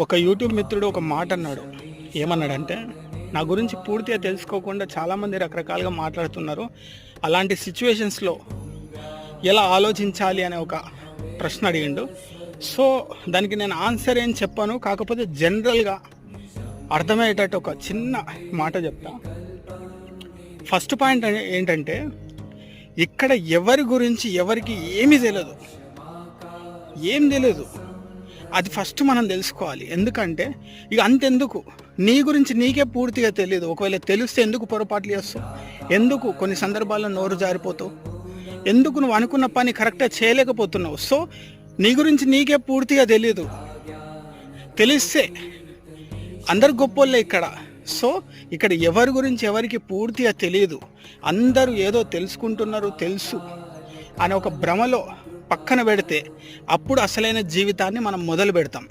ఒక యూట్యూబ్ మిత్రుడు ఒక మాట అన్నాడు. ఏమన్నాడంటే, నా గురించి పూర్తిగా తెలుసుకోకుండా చాలామంది రకరకాలుగా మాట్లాడుతున్నారు. అలాంటి సిచ్యువేషన్స్లో ఎలా ఆలోచించాలి అనే ఒక ప్రశ్న అడిగిండు. సో దానికి నేను ఆన్సర్ ఏం చెప్పాను, కాకపోతే జనరల్గా అర్థమయ్యేటట్టు ఒక చిన్న మాట చెప్తా. ఫస్ట్ పాయింట్ ఏంటంటే, ఇక్కడ ఎవరి గురించి ఎవరికి ఏమీ తెలియదు, ఏం తెలియదు. అది ఫస్ట్ మనం తెలుసుకోవాలి. ఎందుకంటే ఇక అంతెందుకు, నీ గురించి నీకే పూర్తిగా తెలియదు. ఒకవేళ తెలిస్తే ఎందుకు పొరపాట్లు చేస్తావు, ఎందుకు కొన్ని సందర్భాల్లో నోరు జారిపోతావు, ఎందుకు నువ్వు అనుకున్న పని కరెక్ట్గా చేయలేకపోతున్నావు. సో నీ గురించి నీకే పూర్తిగా తెలియదు. తెలిస్తే అందరు గొప్పోళ్ళే ఇక్కడ. సో ఇక్కడ ఎవరి గురించి ఎవరికి పూర్తిగా తెలియదు. అందరూ ఏదో తెలుసుకుంటున్నారు, తెలుసు అనే ఒక భ్రమలో పక్కన పెడితే అప్పుడు అసలైన జీవితాన్ని మనం మొదలు పెడతాం.